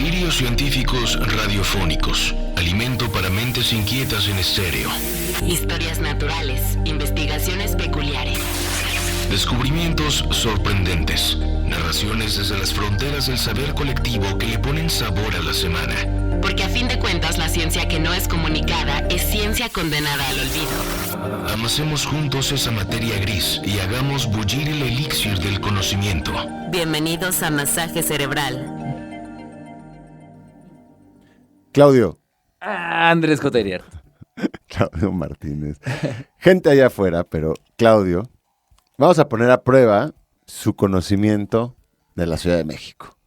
Delirios científicos radiofónicos. Alimento para mentes inquietas en estéreo. Historias naturales, investigaciones peculiares. Descubrimientos sorprendentes. Narraciones desde las fronteras del saber colectivo que le ponen sabor a la semana. Porque a fin de cuentas la ciencia que no es comunicada es ciencia condenada al olvido. Amasemos juntos esa materia gris y hagamos bullir el elixir del conocimiento. Bienvenidos a Masaje Cerebral. Claudio. Andrés Coterier. Claudio Martínez. Gente allá afuera, pero Claudio, vamos a poner a prueba su conocimiento de la Ciudad de México.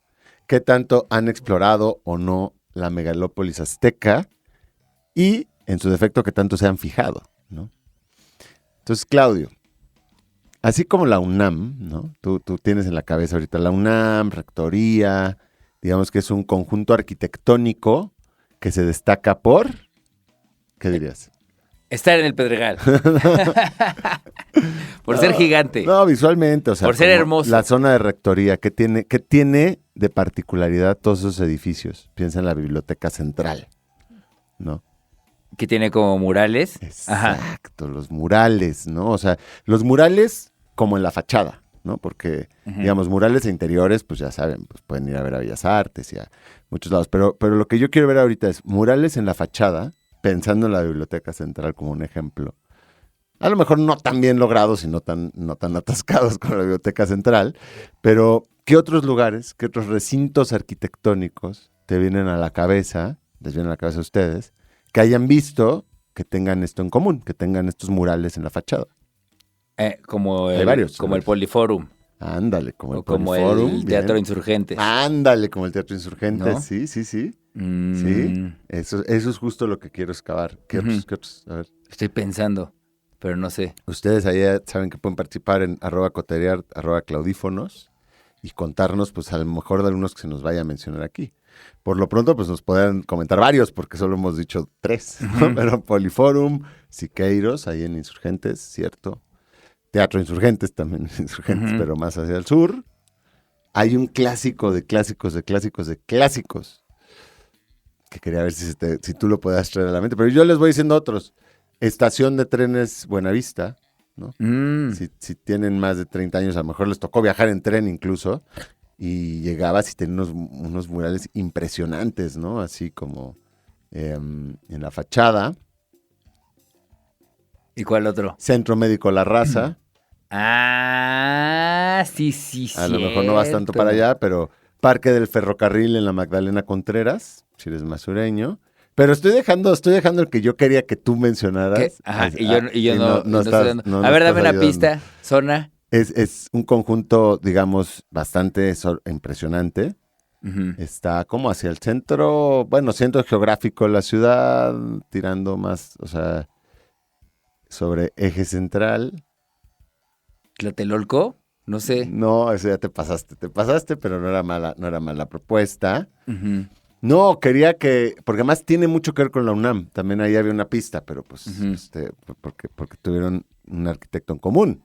¿Qué tanto han explorado o no la megalópolis azteca? Y, en su defecto, ¿qué tanto se han fijado, ¿no? Entonces, Claudio, así como la UNAM, ¿no? Tú tienes en la cabeza ahorita la UNAM, rectoría, digamos que es un conjunto arquitectónico que se destaca por... ¿Qué dirías? Estar en el Pedregal. Por ser gigante. No, visualmente, o sea, por ser hermoso. La zona de rectoría, ¿qué tiene de particularidad todos esos edificios? Piensa en la Biblioteca Central, ¿no? Que tiene como murales. Exacto, los murales, ¿no? O sea, los murales como en la fachada, ¿no? Porque, digamos, murales e interiores, pues ya saben, pues pueden ir a ver a Bellas Artes y a muchos lados. Pero lo que yo quiero ver ahorita es murales en la fachada, pensando en la Biblioteca Central como un ejemplo. A lo mejor no tan bien logrados y no tan atascados con la Biblioteca Central, pero ¿qué otros lugares, qué otros recintos arquitectónicos te vienen a la cabeza, les vienen a la cabeza a ustedes, que hayan visto que tengan esto en común, que tengan estos murales en la fachada? Como varios. El Poliforum. Ándale, como el Poliforum. Poliforum. El Teatro Insurgentes. Ándale, como el Teatro Insurgentes, ¿no? Sí. Sí, eso es justo lo que quiero excavar. ¿Qué otros? A ver. Estoy pensando, pero no sé. Ustedes allá saben que pueden participar en @coteriar, @claudífonos y contarnos, pues a lo mejor de algunos que se nos vaya a mencionar aquí. Por lo pronto, pues nos podrán comentar varios, porque solo hemos dicho 3, ¿no? Pero Poliforum, Siqueiros, ahí en Insurgentes, ¿cierto? Teatro Insurgentes también, pero más hacia el sur. Hay un clásico de clásicos, que quería ver si tú lo puedas traer a la mente. Pero yo les voy diciendo otros. Estación de trenes Buenavista, ¿no? Si tienen más de 30 años, a lo mejor les tocó viajar en tren incluso, y llegabas y tenías unos murales impresionantes, ¿no? Así como en la fachada. ¿Y cuál otro? Centro Médico La Raza. Sí. A lo mejor no vas tanto para allá, pero Parque del Ferrocarril en la Magdalena Contreras, si eres más sureño. Pero estoy dejando el que yo quería que tú mencionaras. Y yo no estoy dando. A ver, dame una pista, zona. Es un conjunto, digamos, bastante impresionante. Está como hacia el centro geográfico de la ciudad, tirando más, o sea, sobre eje central. ¿Tlatelolco? No sé. No, eso ya te pasaste, pero no era mala propuesta. No, quería porque además tiene mucho que ver con la UNAM. También ahí había una pista, pero pues, porque tuvieron un arquitecto en común.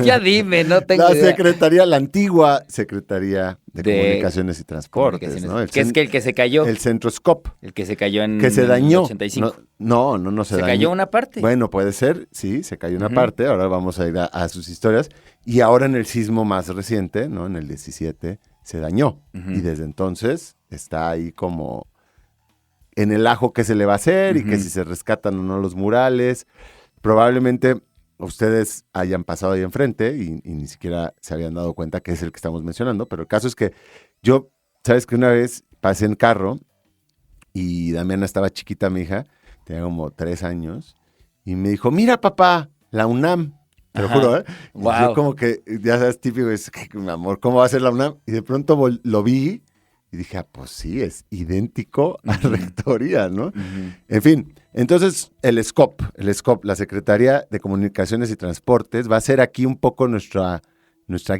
Ya dime, no tengo idea. La antigua Secretaría de Comunicaciones y Transportes, ¿no? Que es que el que se cayó. El Centro SCOP. El que se cayó en que se dañó. 85. No se dañó. ¿Se cayó una parte? Bueno, puede ser, sí, se cayó una parte. Ahora vamos a ir a sus historias. Y ahora en el sismo más reciente, ¿no? En el 17, se dañó. Y desde entonces está ahí como en el ajo que se le va a hacer y que si se rescatan o no los murales. Probablemente ustedes hayan pasado ahí enfrente y ni siquiera se habían dado cuenta que es el que estamos mencionando, pero el caso es que yo, sabes que una vez pasé en carro y Damiana estaba chiquita, mi hija, tenía como 3 años, y me dijo, mira papá, la UNAM, te lo juro, ¿eh? Wow. Y yo como que, ya sabes, típico, es que, mi amor, ¿cómo va a ser la UNAM? Y de pronto lo vi y dije, pues sí, es idéntico a Rectoría, ¿no? En fin, entonces el SCOP, la Secretaría de Comunicaciones y Transportes, va a ser aquí un poco nuestra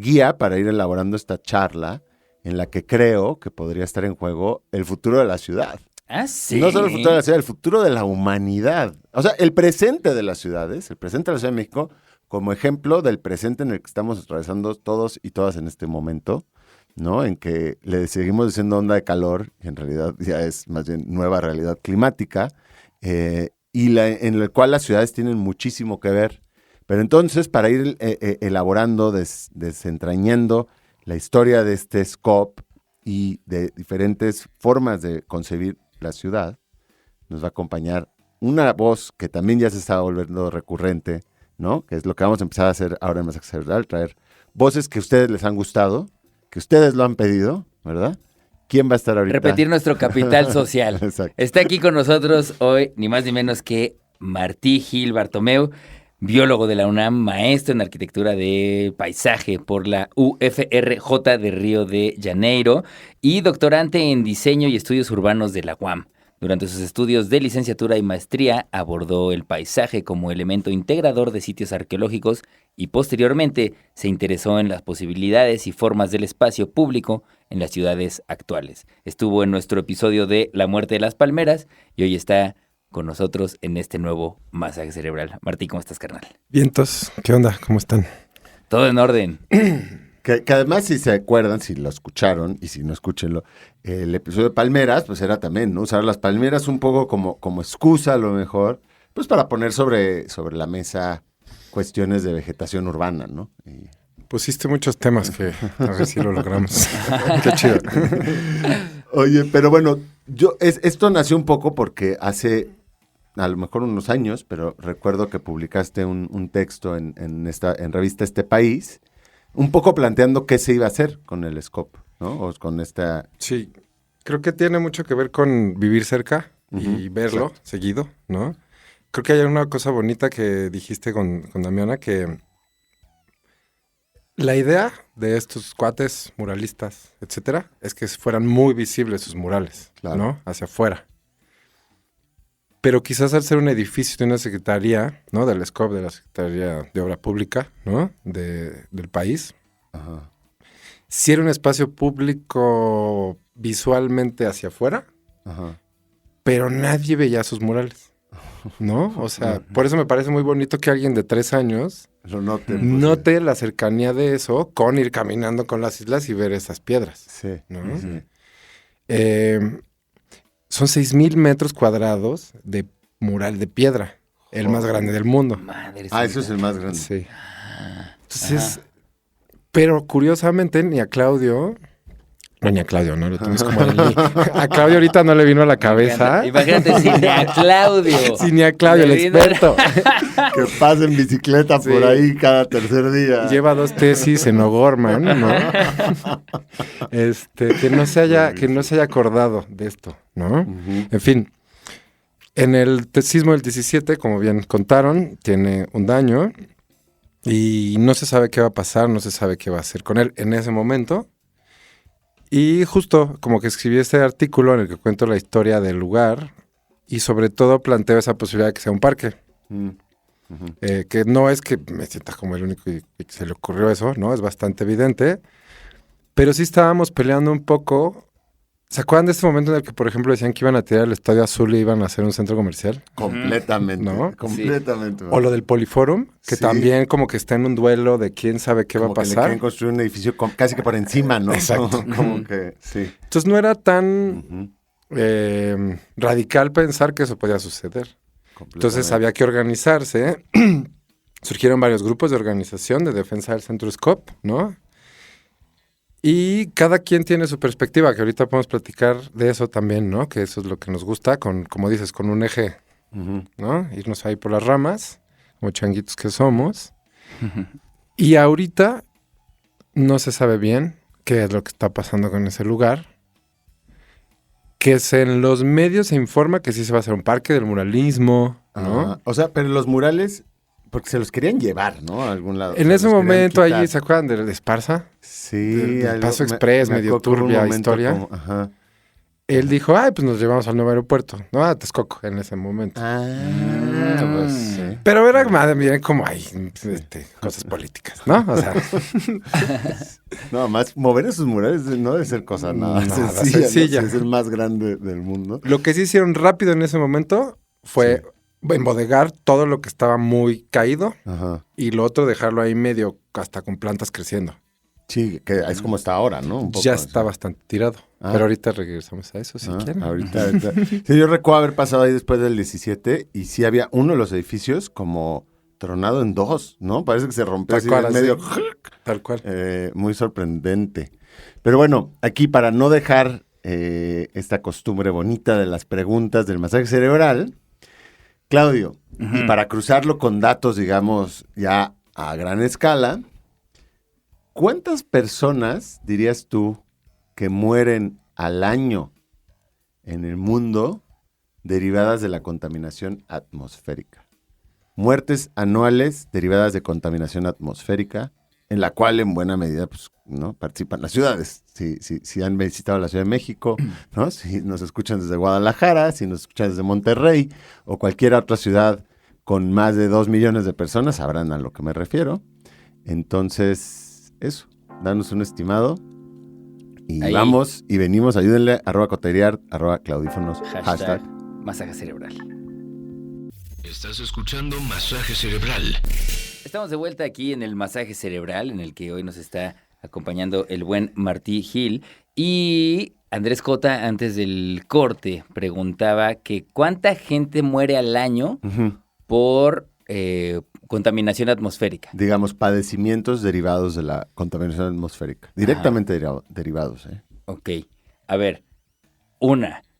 guía para ir elaborando esta charla en la que creo que podría estar en juego el futuro de la ciudad. Sí. No solo el futuro de la ciudad, el futuro de la humanidad. O sea, el presente de las ciudades, el presente de la Ciudad de México, como ejemplo del presente en el que estamos atravesando todos y todas en este momento, ¿no? En que le seguimos diciendo onda de calor, que en realidad ya es más bien nueva realidad climática, y en el cual las ciudades tienen muchísimo que ver. Pero entonces, para ir elaborando, desentrañando la historia de este SCOP y de diferentes formas de concebir la ciudad, nos va a acompañar una voz que también ya se está volviendo recurrente, ¿no? Que es lo que vamos a empezar a hacer ahora en Masaje Cerebral, traer voces que a ustedes les han gustado, que ustedes lo han pedido, ¿verdad? ¿Quién va a estar ahorita? Repetir nuestro capital social. Exacto. Está aquí con nosotros hoy, ni más ni menos que Martí Gil Bartomeu, biólogo de la UNAM, maestro en arquitectura de paisaje por la UFRJ de Río de Janeiro y doctorante en diseño y estudios urbanos de la UAM. Durante sus estudios de licenciatura y maestría abordó el paisaje como elemento integrador de sitios arqueológicos y posteriormente se interesó en las posibilidades y formas del espacio público en las ciudades actuales. Estuvo en nuestro episodio de La muerte de las palmeras y hoy está con nosotros en este nuevo Masaje Cerebral. Martí, ¿cómo estás, carnal? Vientos, ¿qué onda? ¿Cómo están? Todo en orden. Que además, si se acuerdan, si lo escucharon, y si no, escúchenlo, el episodio de palmeras, pues era también, ¿no? Usar las palmeras un poco como excusa, a lo mejor, pues para poner sobre la mesa cuestiones de vegetación urbana, ¿no? Pusiste muchos temas que a ver si lo logramos. Qué chido. Oye, pero bueno, esto nació un poco porque hace a lo mejor unos años, pero recuerdo que publicaste un texto en revista Este País, un poco planteando qué se iba a hacer con el SCOP, ¿no? O con esta... Sí, creo que tiene mucho que ver con vivir cerca y verlo seguido, ¿no? Creo que hay una cosa bonita que dijiste con Damiana, que la idea de estos cuates muralistas, etcétera, es que fueran muy visibles sus murales, claro, ¿no? Hacia afuera. Pero quizás al ser un edificio de una secretaría, ¿no? Del SCOP, de la Secretaría de Obra Pública, ¿no? Del país. Ajá. Si era un espacio público visualmente hacia afuera, ajá, pero nadie veía sus murales, ¿no? O sea, por eso me parece muy bonito que alguien de 3 años note la cercanía de eso con ir caminando con las islas y ver esas piedras. Sí. ¿no? Sí. Son 6,000 metros cuadrados de mural de piedra, el más grande del mundo. Madre eso es el más grande. Sí. Entonces, pero curiosamente ni a Claudio, ¿no? Lo tienes como a Claudio ahorita no le vino a la cabeza. Imagínate, sin ni a Claudio. Sin ni a Claudio, el experto. Que pasa en bicicleta por ahí cada tercer día. Lleva 2 tesis en O'Gorman, ¿no? Que no se haya acordado de esto, ¿no? Uh-huh. En fin, en el sismo del 17, como bien contaron, tiene un daño y no se sabe qué va a pasar, no se sabe qué va a hacer con él en ese momento. Y justo como que escribí este artículo en el que cuento la historia del lugar y sobre todo planteo esa posibilidad de que sea un parque. Uh-huh. Que no es que me sienta como el único y que se le ocurrió eso, ¿no? Es bastante evidente. Pero sí estábamos peleando un poco. ¿Se acuerdan de este momento en el que, por ejemplo, decían que iban a tirar el Estadio Azul y iban a hacer un centro comercial? Completamente, ¿no? Completamente. Sí. O lo del Poliforum, que también como que está en un duelo de quién sabe qué va a pasar. Que le quieren construir un edificio casi que por encima, ¿no? Exacto. Como que, sí. Entonces no era tan radical pensar que eso podía suceder. Entonces había que organizarse. Surgieron varios grupos de organización de defensa del centro SCOP, ¿no? Y cada quien tiene su perspectiva, que ahorita podemos platicar de eso también, ¿no? Que eso es lo que nos gusta, como dices, con un eje, ¿no? Irnos ahí por las ramas, como changuitos que somos. Y ahorita no se sabe bien qué es lo que está pasando con ese lugar. Que en los medios se informa que sí se va a hacer un parque del muralismo, ¿no? O sea, pero los murales... Porque se los querían llevar, ¿no? A algún lado. En ese momento, allí, ¿se acuerdan de Esparza? Sí. Del Paso Express, medio turbia historia. Ajá. Él dijo, pues nos llevamos al nuevo aeropuerto, ¿no? A Texcoco, en ese momento. Pues sí. Pero era más bien como cosas políticas, ¿no? O sea... No, más mover esos murales no debe ser cosa nada sencilla. Es el más grande del mundo. Lo que sí hicieron rápido en ese momento fue... Sí. Embodegar todo lo que estaba muy caído. Ajá. Y lo otro dejarlo ahí medio hasta con plantas creciendo. Sí, que es como está ahora, ¿no? Un poco ya así. está bastante tirado. Pero ahorita regresamos a eso, si quieren. Ahorita. Sí, yo recuerdo haber pasado ahí después del 17 y sí había uno de los edificios como tronado en dos, ¿no? Parece que se rompió Tal así cual, en medio. así. Tal cual. Muy sorprendente. Pero bueno, aquí para no dejar esta costumbre bonita de las preguntas del masaje cerebral, Claudio, y para cruzarlo con datos, digamos, ya a gran escala, ¿cuántas personas dirías tú que mueren al año en el mundo derivadas de la contaminación atmosférica? Muertes anuales derivadas de contaminación atmosférica, en la cual en buena medida pues, ¿no? participan las ciudades. Si han visitado la Ciudad de México, ¿no? Si nos escuchan desde Guadalajara, si nos escuchan desde Monterrey o cualquier otra ciudad con más de 2 millones de personas, sabrán a lo que me refiero. Entonces, eso, danos un estimado. Y Ahí. vamos y venimos, ayúdenle, @coteriar, @claudífonos, Hashtag masaje cerebral. Estás escuchando Masaje Cerebral. Estamos de vuelta aquí en el masaje cerebral, en el que hoy nos está acompañando el buen Martí Gil. Y Andrés Cota, antes del corte, preguntaba que ¿cuánta gente muere al año por contaminación atmosférica? Digamos, padecimientos derivados de la contaminación atmosférica. Directamente derivados, ¿eh? Ok. A ver,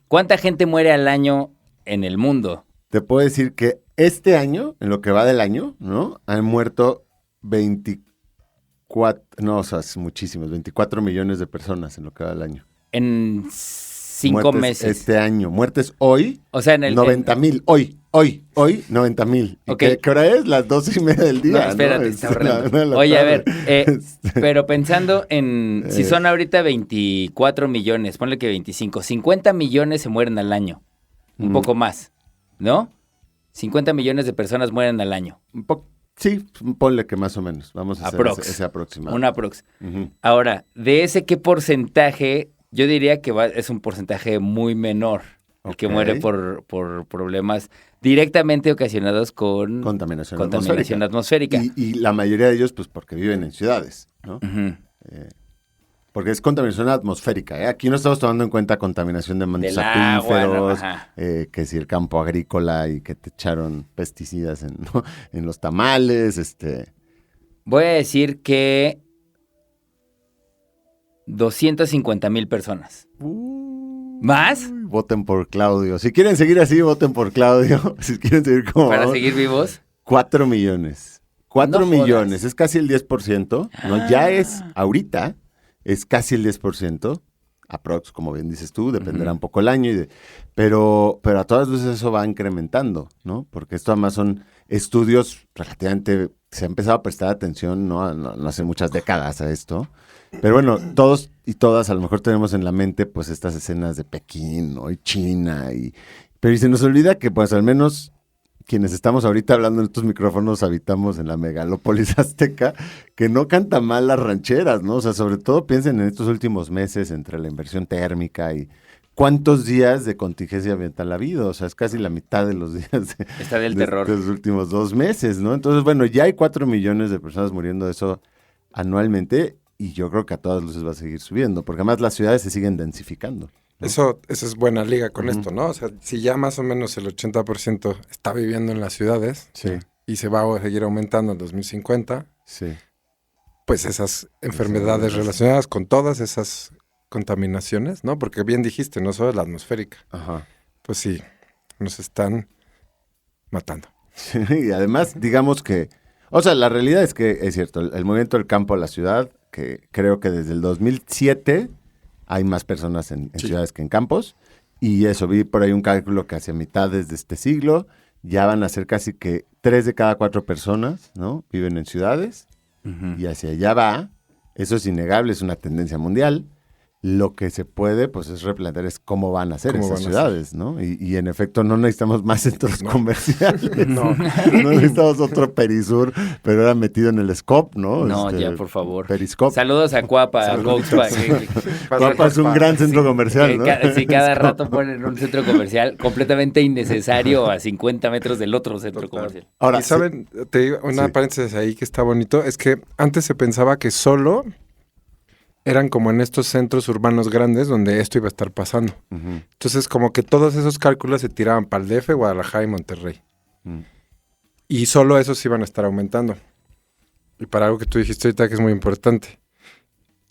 ¿cuánta gente muere al año en el mundo? Te puedo decir que este año, en lo que va del año, ¿no? Han muerto 24 millones de personas en lo que va del año. En 5 Muertes meses. Este año. Muertes hoy, O sea, en el... 90,000. Hoy, 90,000. ¿Y Ok. qué hora es? Las 12:30 del día, No, espérate, está ahorrando. una de la Oye, a ver, tarde. pero pensando en, si son ahorita 24 millones, ponle que 25, 50 millones se mueren al año, un poco más, ¿no? 50 millones de personas mueren al año. Sí, ponle que más o menos. Vamos a hacer Aprox. ese aproximado. Una aprox. Ujú. Ahora, de ese, ¿qué porcentaje? Yo diría que es un porcentaje muy menor, el que Ok. muere por problemas directamente ocasionados con Contaminación atmosférica. Y la mayoría de ellos, pues, porque viven en ciudades, ¿no? Ujú. Porque es contaminación atmosférica, ¿eh? Aquí no estamos tomando en cuenta contaminación de mantos Del agua, acuíferos, ¿no? Ajá. que si el campo agrícola y que te echaron pesticidas ¿no? en los tamales, Voy a decir que 250,000 personas. ¿Más? Voten por Claudio. Si quieren seguir así, voten por Claudio. Si quieren seguir como ¿Para vamos, seguir vivos? 4 millones. 4 No millones, jodas. es casi el 10%, ¿no? Ya es, ahorita, es casi el 10%, aprox, como bien dices tú, dependerá un poco el año, pero a todas luces eso va incrementando, ¿no? Porque esto además son estudios relativamente, se ha empezado a prestar atención, ¿no? No hace muchas décadas a esto, pero bueno, todos y todas a lo mejor tenemos en la mente pues estas escenas de Pekín, ¿no? Y China, pero y se nos olvida que pues al menos quienes estamos ahorita hablando en estos micrófonos habitamos en la megalópolis azteca, que no canta mal las rancheras, ¿no? O sea, sobre todo piensen en estos últimos meses entre la inversión térmica y cuántos días de contingencia ambiental ha habido. O sea, es casi la mitad de los días Está del terror. de los últimos 2 meses, ¿no? Entonces, bueno, ya hay 4 millones de personas muriendo de eso anualmente y yo creo que a todas luces va a seguir subiendo, porque además las ciudades se siguen densificando. Eso es buena liga con esto, ¿no? O sea, si ya más o menos el 80% está viviendo en las ciudades Sí, y se va a seguir aumentando en 2050, sí. pues esas enfermedades relacionadas con todas esas contaminaciones, ¿no? Porque bien dijiste, no solo la atmosférica, Ajá. pues sí, nos están matando. Sí, y además, digamos que, o sea, la realidad es que es cierto, el movimiento del campo a la ciudad, que creo que desde el 2007 hay más personas en ciudades que en campos, y eso, vi por ahí un cálculo que hacia mitades de este siglo ya van a ser casi que 3 de cada 4 personas, ¿no? Viven en ciudades, y hacia allá va, eso es innegable, es una tendencia mundial. Lo que se puede, pues, es replantear es cómo van a ser ¿Cómo esas van a ciudades, ¿no? Y en efecto no necesitamos más centros comerciales. No. No necesitamos otro Perisur, pero era metido en el scope, ¿no? No, ya, por favor. Periscope. Saludos a Cuapa, a Volkswagen. Guapa es un gran centro comercial, ¿no? Si cada rato ponen un centro comercial completamente innecesario a 50 metros del otro centro comercial. Ahora, Y saben, te digo, una Sí. paréntesis ahí que está bonito, es que antes se pensaba que solo eran como en estos centros urbanos grandes donde esto iba a estar pasando. Entonces, como que todos esos cálculos se tiraban para el DF, Guadalajara y Monterrey. Y solo esos iban a estar aumentando. Y para algo que tú dijiste ahorita que es muy importante.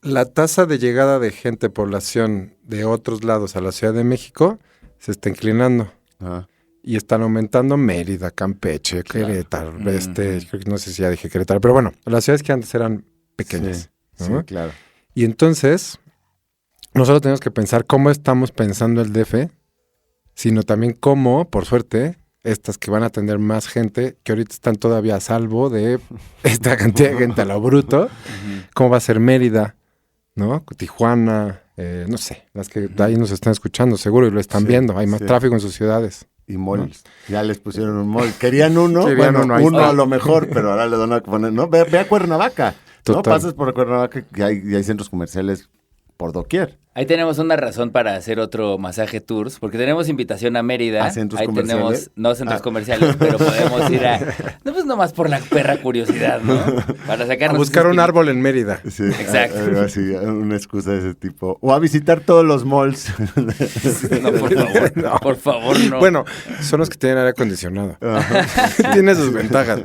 La tasa de llegada de gente, población de otros lados a la Ciudad de México se está inclinando. Y están aumentando Mérida, Campeche, Querétaro, creo que no sé si ya dije Querétaro, pero bueno, las ciudades que antes eran pequeñas. Sí, ¿no? sí, claro. Y entonces, no solo tenemos que pensar cómo estamos pensando el DF, sino también cómo, por suerte, estas que van a atender más gente, que ahorita están todavía a salvo de esta cantidad de gente a lo bruto, cómo va a ser Mérida, ¿no? Tijuana, no sé, las que ahí nos están escuchando seguro y lo están viendo, hay más tráfico en sus ciudades. Y malls. Ya les pusieron un mall. Querían uno, Querían uno a lo mejor, pero ahora le van a poner, ¿no? Ve a Cuernavaca. Total. No pasas por Cuernavaca y hay centros comerciales por doquier. Ahí tenemos una razón para hacer otro masaje tours, porque tenemos invitación a Mérida. ¿A centros ahí comerciales? tenemos, no centros comerciales, pero podemos ir a, no pues nomás por la perra curiosidad, ¿no? Para sacarnos A buscar un árbol en Mérida. Sí, Exacto. Algo así, una excusa de ese tipo. O a visitar todos los malls. No, por favor, no. Por favor, no. Bueno, son los que tienen aire acondicionado. Tiene sus ventajas.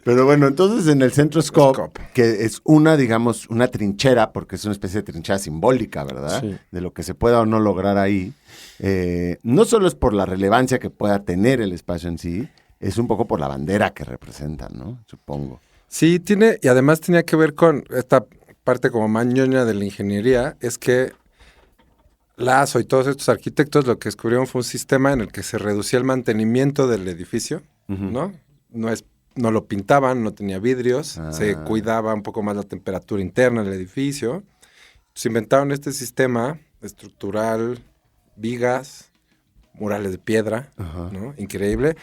Pero bueno, entonces en el Centro Scope, Scope. que es una, digamos, una trinchera, porque es una especie de trinchera simbólica, ¿verdad? Sí. De lo que se pueda o no lograr ahí. No solo es por la relevancia que pueda tener el espacio en sí, es un poco por la bandera que representa, ¿no? Supongo. Sí, tiene, y además tenía que ver con esta parte como mañoña de la ingeniería, es que Lazo y todos estos arquitectos lo que descubrieron fue un sistema en el que se reducía el mantenimiento del edificio, ¿no? No lo pintaban, no tenía vidrios, se cuidaba un poco más la temperatura interna del edificio. Se inventaron este sistema estructural, vigas, murales de piedra, ¿no? Increíble.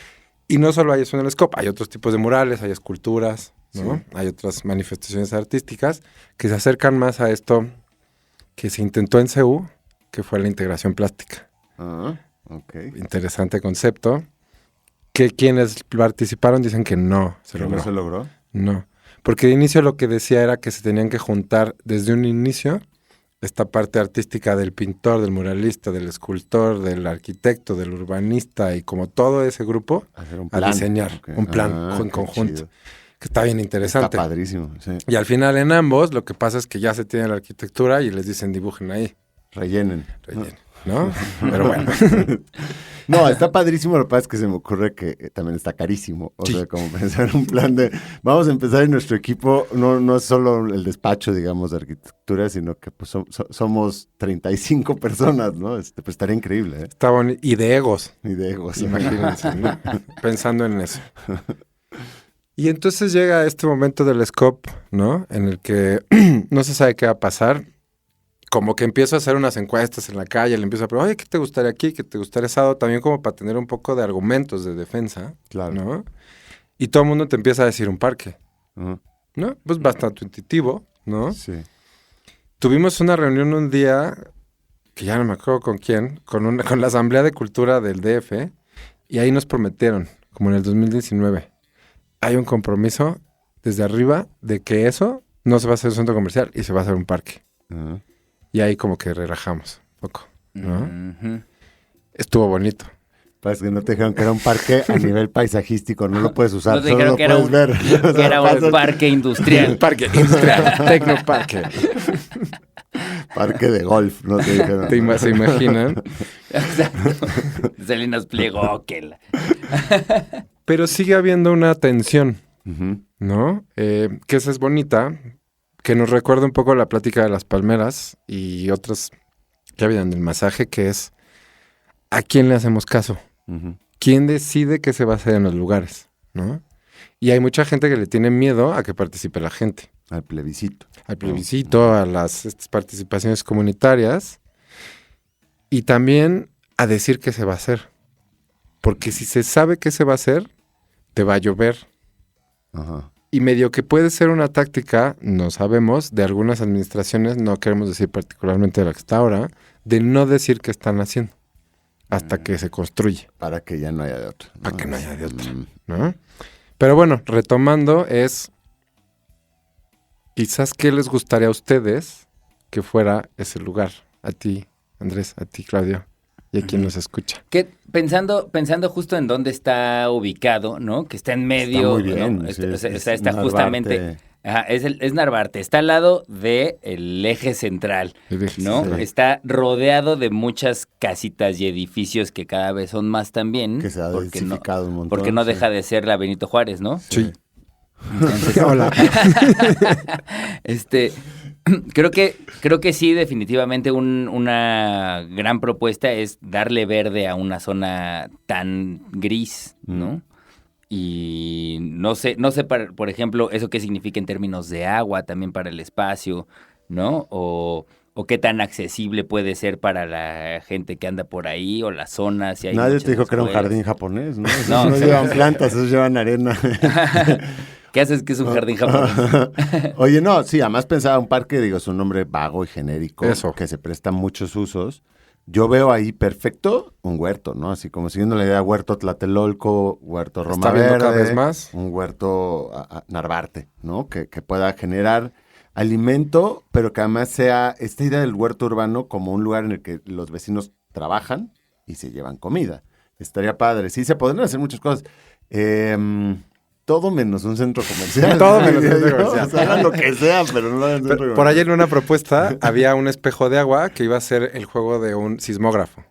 Y no solo hay eso en el Scope, hay otros tipos de murales, hay esculturas, ¿no? Sí. Hay otras manifestaciones artísticas que se acercan más a esto que se intentó en CEU, que fue la integración plástica. Okay. Interesante concepto. Que quienes participaron dicen que no se logró. ¿No se logró? No, porque de inicio lo que decía era que se tenían que juntar desde un inicio esta parte artística del pintor, del muralista, del escultor, del arquitecto, del urbanista y como todo ese grupo a diseñar un plan en conjunto. Chido. Que está bien interesante. Está padrísimo, sí. Y al final en ambos lo que pasa es que ya se tiene la arquitectura y les dicen dibujen ahí. Rellenen. ¿No? Pero bueno. No, está padrísimo, lo que pasa es que se me ocurre que también está carísimo. O sea, como pensar un plan de, vamos a empezar en nuestro equipo, no es solo el despacho, digamos, de arquitectura, sino que pues, somos 35 personas, ¿no? Pues estaría increíble, ¿eh? Está bonito. Y de egos. Y de egos. Imagínense, ¿no? Pensando en eso. Y entonces llega este momento del Scope, ¿no? En el que no se sabe qué va a pasar. Como que empiezo a hacer unas encuestas en la calle, le empiezo a preguntar, oye, ¿qué te gustaría aquí? ¿Qué te gustaría asado? También como para tener un poco de argumentos de defensa, claro, ¿no? Y todo el mundo te empieza a decir un parque, ¿no? Pues bastante intuitivo, ¿no? Sí. Tuvimos una reunión un día, que ya no me acuerdo con quién, con la Asamblea de Cultura del DF, y ahí nos prometieron, como en el 2019, hay un compromiso desde arriba de que eso no se va a hacer un centro comercial y se va a hacer un parque. Y ahí como que relajamos un poco, ¿no? Estuvo bonito. Parece que no te dijeron que era un parque a nivel paisajístico, no lo puedes usar, no te dijeron solo lo puedes ver. Que o sea, era un parque industrial. Parque industrial, tecnoparque. Parque de golf, no te dijeron. ¿Se imaginan? Exacto. Salinas Pliego, Pero sigue habiendo una tensión, ¿no? Que esa es bonita, que nos recuerda un poco la plática de las palmeras y otras que había en el masaje, que es ¿a quién le hacemos caso? ¿Quién decide qué se va a hacer en los lugares? ¿No? Y hay mucha gente que le tiene miedo a que participe la gente. Al plebiscito. Al plebiscito, a estas participaciones comunitarias y también a decir qué se va a hacer. Porque si se sabe qué se va a hacer, te va a llover. Y medio que puede ser una táctica, no sabemos, de algunas administraciones, no queremos decir particularmente de la que está ahora, de no decir qué están haciendo hasta que se construye. Para que ya no haya de otra. Para que no haya de otra, ¿no? Pero bueno, retomando es, Quizás, ¿qué les gustaría a ustedes que fuera ese lugar? A ti, Andrés, a ti, Claudio, y a quien nos escucha. Que pensando justo en dónde está ubicado, ¿no? Que está en medio, muy bien, ¿no? sí, Está Narvarte. justamente, ajá, es Narvarte, está al lado del eje central, ¿no? Sí. Está rodeado de muchas casitas y edificios que cada vez son más también. Que se ha porque densificado un montón. porque no sí. deja de ser la Benito Juárez, ¿no? Sí. Entonces, Hola. creo que sí, definitivamente una gran propuesta es darle verde a una zona tan gris, ¿no? Y no sé, por ejemplo, eso qué significa en términos de agua, también para el espacio, ¿no? O qué tan accesible puede ser para la gente que anda por ahí o las zonas. Si hay Nadie muchas te dijo que era un escuelas. jardín japonés, ¿no? Esos No, no llevan plantas, esos llevan arena. ¿Qué haces que es un jardín japonés? Oye, no, sí, además pensaba un parque, digo, es un nombre vago y genérico, Eso. que se presta a muchos usos. Yo veo ahí perfecto un huerto, ¿no? Así como siguiendo la idea, huerto Tlatelolco, huerto Roma Está viendo Verde, cada vez más. un huerto a Narvarte, ¿no? Que pueda generar alimento, pero que además sea esta idea del huerto urbano como un lugar en el que los vecinos trabajan y se llevan comida. Estaría padre. Sí, se podrían hacer muchas cosas. Todo menos un centro comercial. Todo menos un centro ¿no? comercial. O sea, hagan lo que sea, pero no lo hagan centro comercial. Por ahí en una propuesta había un espejo de agua que iba a ser el juego de un sismógrafo.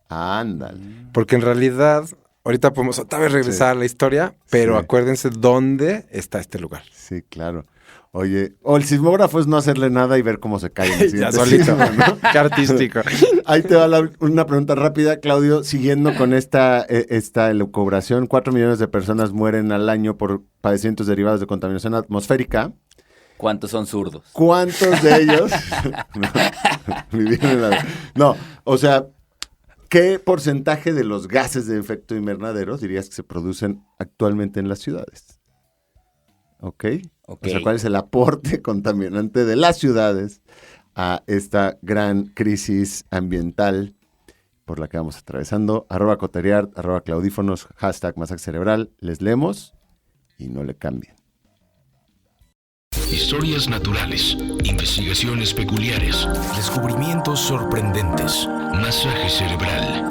Ándale. Porque en realidad, ahorita podemos otra vez regresar a la historia, pero Sí. acuérdense dónde está este lugar. Sí, claro. Oye, o el sismógrafo es no hacerle nada y ver cómo se cae en el Ya siguiente solito. sismo, ¿no? Qué artístico. Ahí te va una pregunta rápida, Claudio. Siguiendo con esta elucubración, 4 millones de personas mueren al año por padecimientos derivados de contaminación atmosférica. ¿Cuántos son zurdos? ¿Cuántos de ellos vivieron en la... No, o sea, ¿qué porcentaje de los gases de efecto invernadero dirías que se producen actualmente en las ciudades? ¿Ok? Ok. O sea, ¿cuál es el aporte contaminante de las ciudades a esta gran crisis ambiental por la que vamos atravesando? @coteriart, @claudífonos, #masaje cerebral. Les leemos y no le cambien. Historias naturales, investigaciones peculiares, descubrimientos sorprendentes, masaje cerebral.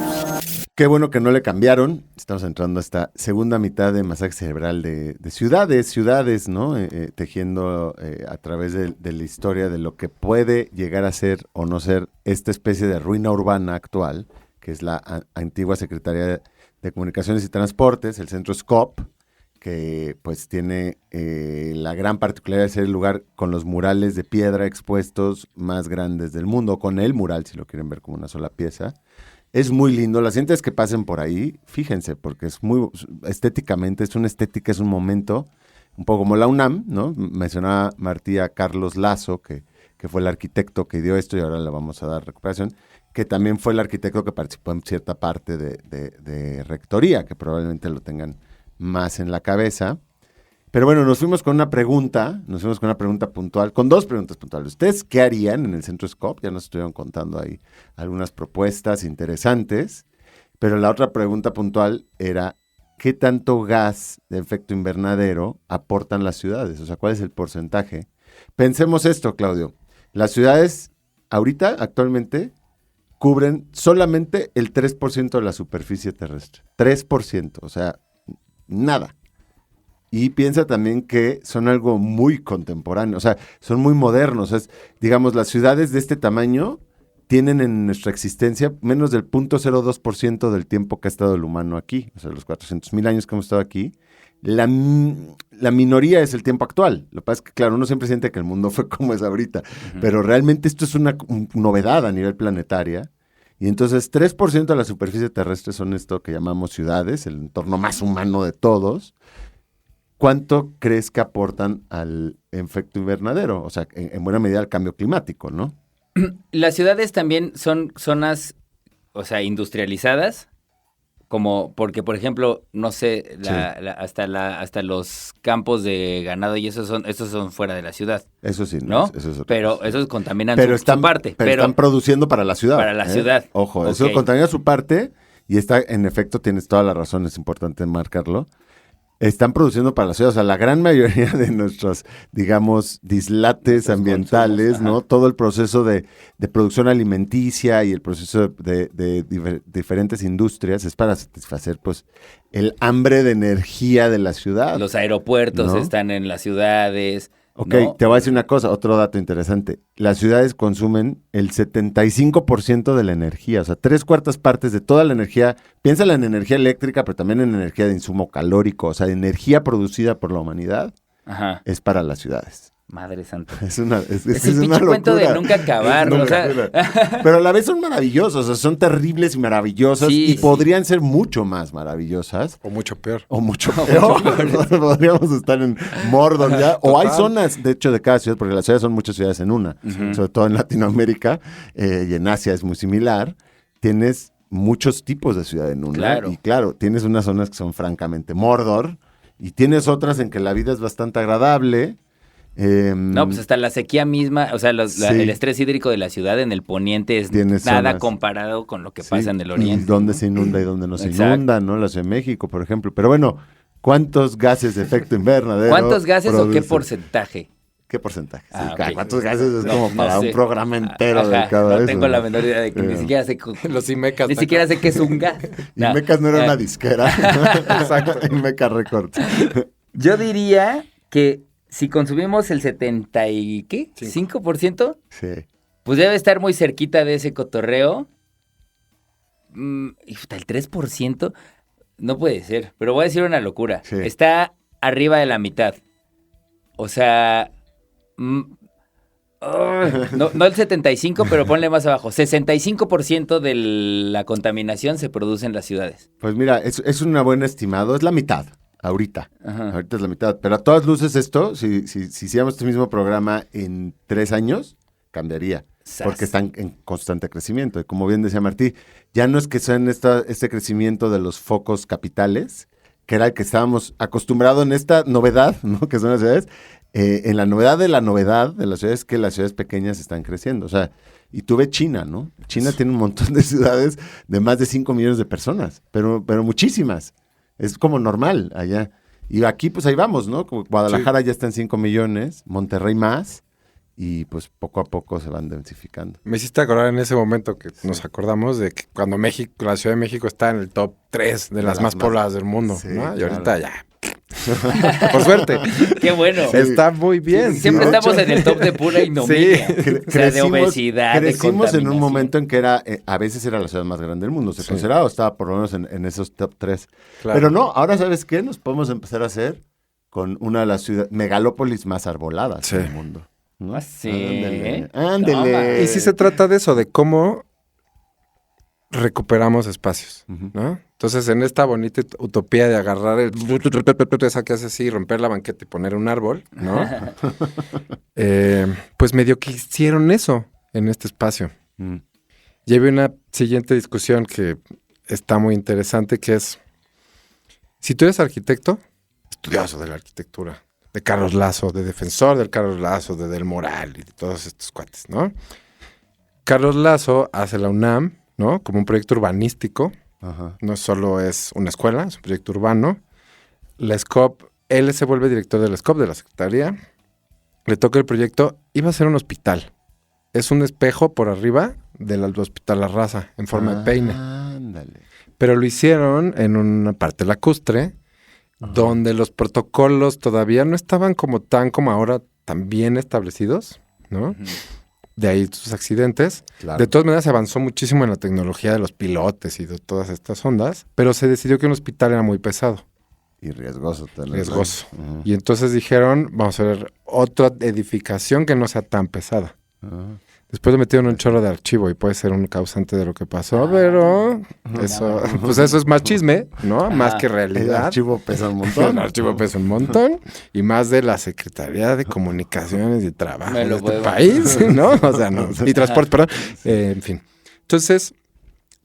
Qué bueno que no le cambiaron. Estamos entrando a esta segunda mitad de masaje cerebral de ciudades, ¿no? Tejiendo a través de la historia de lo que puede llegar a ser o no ser esta especie de ruina urbana actual, que es la antigua Secretaría de Comunicaciones y Transportes, el Centro SCOP, que pues tiene la gran particularidad de ser el lugar con los murales de piedra expuestos más grandes del mundo, con el mural, si lo quieren ver como una sola pieza. Es muy lindo, las gentes que pasen por ahí, fíjense, porque es muy estéticamente, es una estética, es un momento, un poco como la UNAM, ¿no? Mencionaba Martí a Carlos Lazo, que fue el arquitecto que dio esto y ahora le vamos a dar recuperación, que también fue el arquitecto que participó en cierta parte de rectoría, que probablemente lo tengan más en la cabeza. Pero bueno, nos fuimos con una pregunta puntual, con 2 preguntas puntuales. ¿Ustedes qué harían en el Centro SCOP? Ya nos estuvieron contando ahí algunas propuestas interesantes, pero la otra pregunta puntual era, ¿qué tanto gas de efecto invernadero aportan las ciudades? O sea, ¿cuál es el porcentaje? Pensemos esto, Claudio. Las ciudades ahorita, actualmente, cubren solamente el 3% de la superficie terrestre. 3%, o sea, nada. Y piensa también que son algo muy contemporáneo, o sea, son muy modernos. Digamos, las ciudades de este tamaño tienen en nuestra existencia menos del 0.02% del tiempo que ha estado el humano aquí. O sea, los 400,000 años que hemos estado aquí. La minoría es el tiempo actual. Lo que pasa es que, claro, uno siempre siente que el mundo fue como es ahorita, pero realmente esto es una novedad a nivel planetaria. Y entonces 3% de la superficie terrestre son esto que llamamos ciudades, el entorno más humano de todos. ¿Cuánto crees que aportan al efecto invernadero? O sea, en buena medida al cambio climático, ¿no? Las ciudades también son zonas, o sea, industrializadas, como porque, por ejemplo, no sé, hasta los campos de ganado y esos son fuera de la ciudad, Eso sí, ¿no? Eso es otra Pero cosa. esos contaminan Pero su parte. pero están produciendo para la ciudad. Para la ciudad. Ojo, eso Ok. contamina su parte y está, en efecto, tienes toda la razón, es importante marcarlo. están produciendo para la ciudad. O sea, la gran mayoría de nuestros, digamos, dislates Nuestros ambientales, consumos, ¿no? ajá. Todo el proceso de producción alimenticia y el proceso de diferentes industrias es para satisfacer, pues, el hambre de energía de la ciudad. Los aeropuertos ¿No? están en las ciudades. Ok, ¿no? te voy a decir una cosa, otro dato interesante. Las ciudades consumen el 75% de la energía, o sea, 3/4 partes de toda la energía. Piénsala en energía eléctrica, pero también en energía de insumo calórico, o sea, energía producida por la humanidad Ajá. es para las ciudades. Madre santa. Es una, Es es el una pinche cuento de locura. nunca acabar, Es ¿no? una O sea, locura. Pero a la vez son maravillosos, o sea, son terribles y maravillosas Sí, y sí. podrían ser mucho más maravillosas. O mucho peor. O mucho peor. Podríamos estar en Mordor ya. O hay Total. zonas, de hecho, de cada ciudad, porque las ciudades son muchas ciudades en una. Sobre todo en Latinoamérica y en Asia es muy similar. Tienes muchos tipos de ciudad en una. Claro. Y claro, tienes unas zonas que son francamente Mordor. Y tienes otras en que la vida es bastante agradable. no, pues hasta la sequía misma, o sea, Sí. el estrés hídrico de la ciudad en el poniente es Tienes nada zonas. comparado con lo que Sí, pasa en el y oriente. dónde ¿no? se inunda y dónde no se Exacto. inunda, ¿no? La Ciudad de México, por ejemplo. Pero bueno, ¿cuántos gases de efecto invernadero? ¿Cuántos gases o qué produce? porcentaje? ¿Qué porcentaje? Sí, Ah, ok. ¿cuántos gases es No, como no para sé. un programa entero de Ajá, cada no eso? tengo la menor idea de que ni Eh. siquiera sé Los IMECAS. ni siquiera sé qué es un gas. Y Mecas no era eh, una disquera. Exacto. Y Meca Records. Yo diría que si consumimos el 70 y ¿qué? Cinco. ¿5%? Sí. Pues debe estar muy cerquita de ese cotorreo. Y hasta el 3%, no puede ser, pero voy a decir una locura. Sí. Está arriba de la mitad. O sea, no el 75, pero ponle más abajo. 65% de la contaminación se produce en las ciudades. Pues mira, es un buen estimado. Es la mitad, ahorita. Ajá. Ahorita es la mitad. Pero a todas luces esto, si hiciéramos este mismo programa en 3 años, cambiaría. Sas. Porque están en constante crecimiento. Y como bien decía Martí, ya no es que sean este crecimiento de los focos capitales, que era el que estábamos acostumbrados en esta novedad, ¿no? Que son las ciudades. En la novedad de las ciudades, que las ciudades pequeñas están creciendo. O sea, y tú ves China, ¿no? China tiene un montón de ciudades de más de 5 millones de personas, pero muchísimas. Es como normal allá. Y aquí, pues ahí vamos, ¿no? Como Guadalajara ya está en 5 millones, Monterrey más, y pues poco a poco se van densificando. Me hiciste acordar en ese momento que nos acordamos de que cuando México, la Ciudad de México está en el top 3 de las más pobladas del mundo, Sí, ¿no? Y claro. ahorita ya. Por suerte. ¡Qué bueno! Está muy bien. Siempre de estamos hecho- en el top de pura ignominia. Cre- O sea, de obesidad, de crecimos en un contaminación. momento en que era, a veces era la ciudad más grande del mundo. Se Sí. consideraba, estaba por lo menos en esos top 3. Claro. Pero no, ahora ¿sabes qué? Nos podemos empezar a hacer con una de las megalópolis más arboladas Sí. del mundo. ¿no? Ah, sí. Ándele. Toma. Ándele. Y sí se trata de eso, de cómo recuperamos espacios, Ujú. ¿no? Entonces, en esta bonita utopía de agarrar esa que hace así, romper la banqueta y poner un árbol, ¿no? Pues medio que hicieron eso en este espacio. Mm. Y hay una siguiente discusión que está muy interesante, que es, si tú eres arquitecto, estudioso de la arquitectura, de Carlos Lazo, de defensor del Carlos Lazo, de Del Moral y de todos estos cuates, ¿no? Carlos Lazo hace la UNAM, ¿no? Como un proyecto urbanístico, Ajá. no solo es una escuela, es un proyecto urbano. La SCOP, él se vuelve director de la SCOP, de la Secretaría, le toca el proyecto, iba a ser un hospital. Es un espejo por arriba del Hospital La Raza, en forma de peine. Ándale. Pero lo hicieron en una parte lacustre, donde los protocolos todavía no estaban como ahora, tan bien establecidos, ¿no? De ahí sus accidentes. Claro. De todas maneras, se avanzó muchísimo en la tecnología de los pilotes y de todas estas ondas, pero se decidió que un hospital era muy pesado, Y riesgoso también. riesgoso. Ujú. Y entonces dijeron, vamos a ver otra edificación que no sea tan pesada. Ajá. Después le metieron un chorro de archivo y puede ser un causante de lo que pasó, pero eso, pues eso es más chisme, ¿no? Más que El realidad. archivo pesa un El montón. archivo pesa un montón y más de la Secretaría de Comunicaciones y Trabajo Me de lo este huevo. país, ¿no? O sea, no. Y transporte, perdón. En fin. Entonces,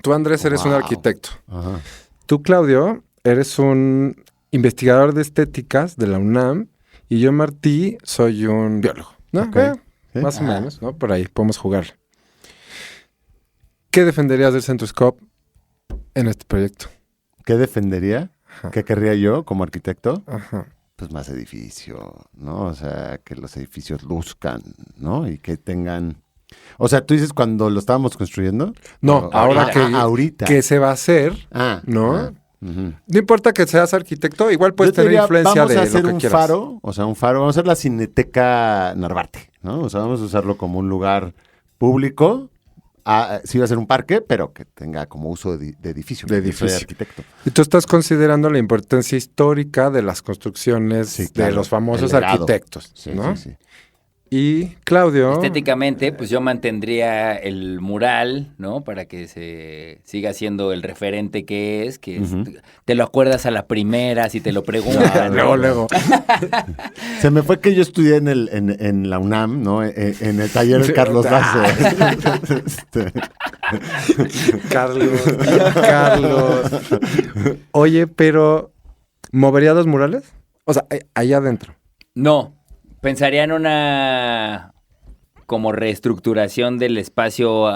tú, Andrés, eres un Wow. arquitecto. Ajá. Tú, Claudio, eres un investigador de estéticas de la UNAM y yo, Martí, soy un biólogo, ¿no? Ok. Sí. Más o menos, ¿no? Por ahí podemos jugar. ¿Qué defenderías del Centro Scope en este proyecto? ¿Qué defendería? ¿Qué querría yo como arquitecto? Ajá. Pues más edificio, ¿no? O sea, que los edificios luzcan, ¿no? Y que tengan... O sea, tú dices cuando lo estábamos construyendo. No, ahora ahorita. que se va a hacer, ¿no? No importa que seas arquitecto, igual puedes Yo te tener diría, influencia vamos de a hacer lo que un quieras. faro, o sea, un faro, vamos a hacer la Cineteca Narvarte, ¿no? O sea, vamos a usarlo como un lugar público. Sí va a ser un parque, pero que tenga como uso de edificio. De porque soy edificio. arquitecto. Y tú estás considerando la importancia histórica de las construcciones Sí, de claro, los famosos el legado. arquitectos, Sí, ¿no? sí, sí. Y Claudio... Estéticamente, pues yo mantendría el mural, ¿no? Para que se siga siendo el referente que es, que te lo acuerdas a la primera, si te lo preguntan. Luego. Se me fue que yo estudié en la UNAM, ¿no? En el taller de Carlos Lazo. Carlos. Oye, pero ¿movería los murales? O sea, ahí adentro. No, pensaría en una como reestructuración del espacio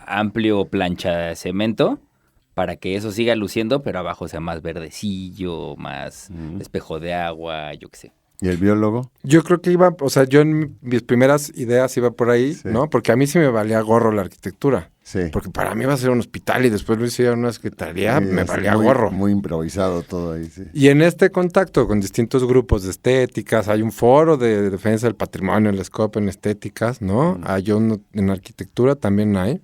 amplio plancha de cemento para que eso siga luciendo, pero abajo sea más verdecillo, más espejo de agua, yo qué sé. ¿Y el biólogo? Yo creo que iba, o sea, yo en mis primeras ideas iba por ahí, Sí. ¿no? Porque a mí sí me valía gorro la arquitectura. Sí. Porque para mí iba a ser un hospital y después lo hicieron una secretaría, Sí, me es valía muy, gorro. Muy improvisado todo ahí, sí. Y en este contacto con distintos grupos de estéticas, hay un foro de defensa del patrimonio, el SCOP en estéticas, ¿no? Hay uno en arquitectura también hay.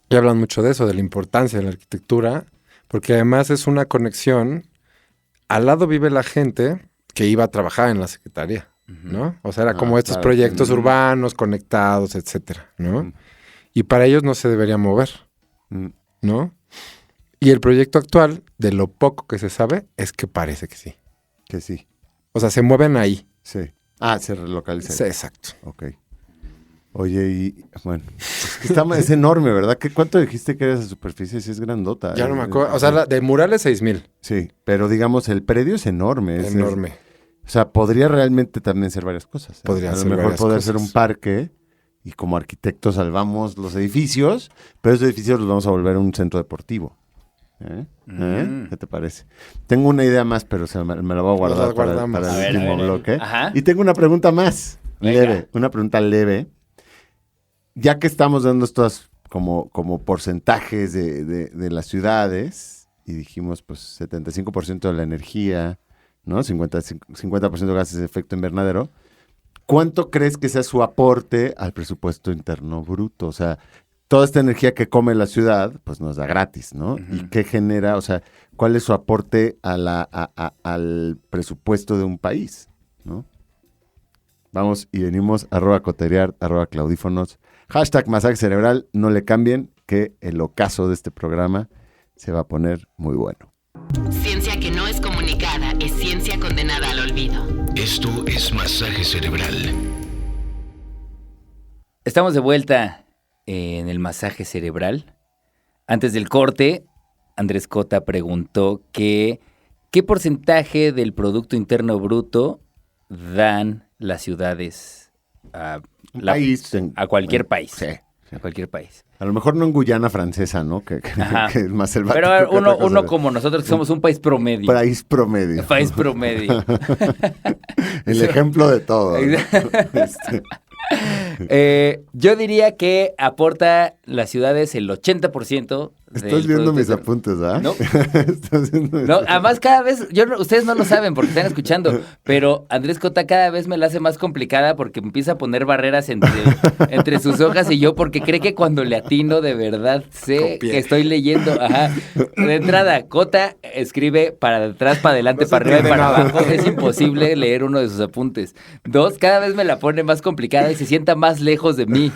Y hablan mucho de eso, de la importancia de la arquitectura, porque además es una conexión. Al lado vive la gente que iba a trabajar en la secretaría, ¿no? O sea, era como estos claro. proyectos urbanos, conectados, etcétera, ¿no? Y para ellos no se debería mover, Mm. ¿no? Y el proyecto actual, de lo poco que se sabe, es que parece que sí. Que sí, O sea, se mueven ahí. sí. Se relocaliza. Sí, exacto. Ok. Oye, y bueno, es enorme, ¿verdad? ¿Cuánto dijiste que era esa superficie? Sí, es grandota. Ya no me acuerdo. O sea, de murales 6,000. Sí, pero digamos, el predio es enorme. Es Enorme. o sea, podría realmente también ser varias cosas. Podría A lo ser mejor varias poder ser cosas. un parque y como arquitectos salvamos los edificios, pero esos edificios los vamos a volver un centro deportivo. ¿Qué te parece? Tengo una idea más, pero me la voy a guardar Nos la guardamos. para A el ver, último a ver. bloque. Ajá. Y tengo una pregunta más, Venga. leve, una pregunta leve. Ya que estamos dando estos como porcentajes de las ciudades, y dijimos pues 75% de la energía, ¿no? 50% de gases de efecto invernadero, ¿cuánto crees que sea su aporte al presupuesto interno bruto? O sea, toda esta energía que come la ciudad, pues nos da gratis, ¿no? ¿Y qué genera? O sea, ¿cuál es su aporte al presupuesto de un país, ¿no? Vamos y venimos, @coteriar, @claudífonos, #masaje cerebral, no le cambien, que el ocaso de este programa se va a poner muy bueno. Ciencia que no es comunicada es ciencia condenada al olvido. Esto es Masaje Cerebral. Estamos de vuelta en el masaje cerebral. Antes del corte, Andrés Cota preguntó que ¿qué porcentaje del Producto Interno Bruto dan las ciudades a cualquier país? Sí. A cualquier país. A lo mejor no en Guyana francesa, ¿no? Que Ajá. es más selvático. Pero que otra cosa. uno como nosotros que somos un país promedio. País promedio. País promedio. El ejemplo de todo. ¿no? Yo diría que aporta las ciudades el 80%. Estás viendo mis apuntes, ¿ah? No. Estás viendo No, además cada vez, ustedes no lo saben porque están escuchando, pero Andrés Cota cada vez me la hace más complicada porque empieza a poner barreras entre sus hojas y yo porque cree que cuando le atino de verdad sé Copié. que estoy leyendo. Ajá. De entrada, Cota escribe para atrás, para adelante, No se para arriba y entiende para nada. abajo. Es imposible leer uno de sus apuntes. 2, cada vez me la pone más complicada y se sienta más lejos de mí.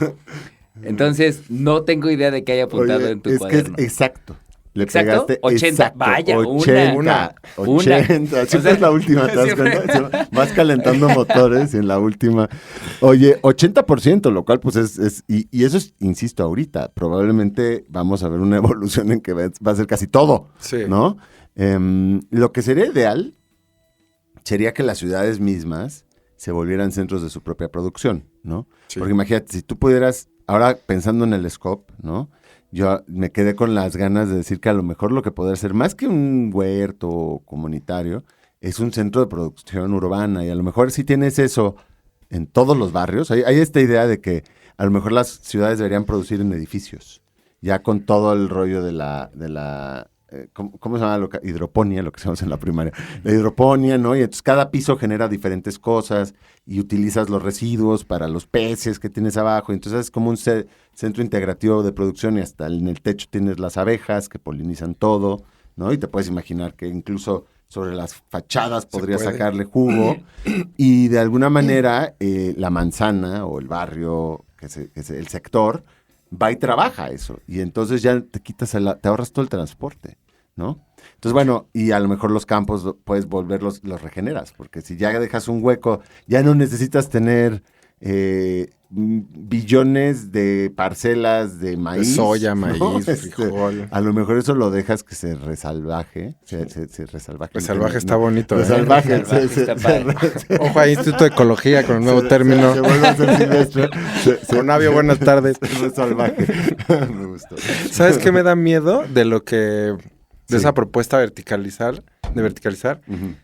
Entonces, no tengo idea de qué haya apuntado Oye, en tu es cuaderno. que es exacto. Le ¿Exacto? pegaste 80. exacto. Vaya, 80. una. 80. Siempre O sea, es la última, ¿te das siempre. cuenta? Vas calentando motores y en la última. Oye, 80%, lo cual pues es y eso es, insisto, ahorita. Probablemente vamos a ver una evolución en que va a ser casi todo, Sí. ¿no? Lo que sería ideal sería que las ciudades mismas se volvieran centros de su propia producción, ¿no? Sí. Porque imagínate, si tú pudieras, ahora pensando en el scope, ¿no? yo me quedé con las ganas de decir que a lo mejor lo que podría ser más que un huerto comunitario es un centro de producción urbana y a lo mejor si tienes eso en todos los barrios. Hay esta idea de que a lo mejor las ciudades deberían producir en edificios, ya con todo el rollo de la ¿cómo se llama? Hidroponía, lo que hacemos en la primaria. La hidroponía, ¿no? Y entonces cada piso genera diferentes cosas y utilizas los residuos para los peces que tienes abajo. Entonces es como un centro integrativo de producción y hasta en el techo tienes las abejas que polinizan todo, ¿no? Y te puedes imaginar que incluso sobre las fachadas podrías sacarle jugo. Y de alguna manera la manzana o el barrio, que es el sector, va y trabaja eso. Y entonces ya te quitas, te ahorras todo el transporte, ¿no? Entonces, bueno, y a lo mejor los campos puedes volverlos, los regeneras, porque si ya dejas un hueco, ya no necesitas tener billones de parcelas de maíz. De soya, ¿no? maíz, frijol. A lo mejor eso lo dejas que se resalvaje. Se resalvaje. Resalvaje está bonito. Resalvaje. Está padre. Ojo ahí, Instituto de Ecología con el nuevo término. Se vuelve a ser silvestre. Conavio, buenas tardes. Resalvaje. Me gustó. ¿Sabes qué me da miedo de lo que... de esa propuesta de verticalizar? Uh-huh.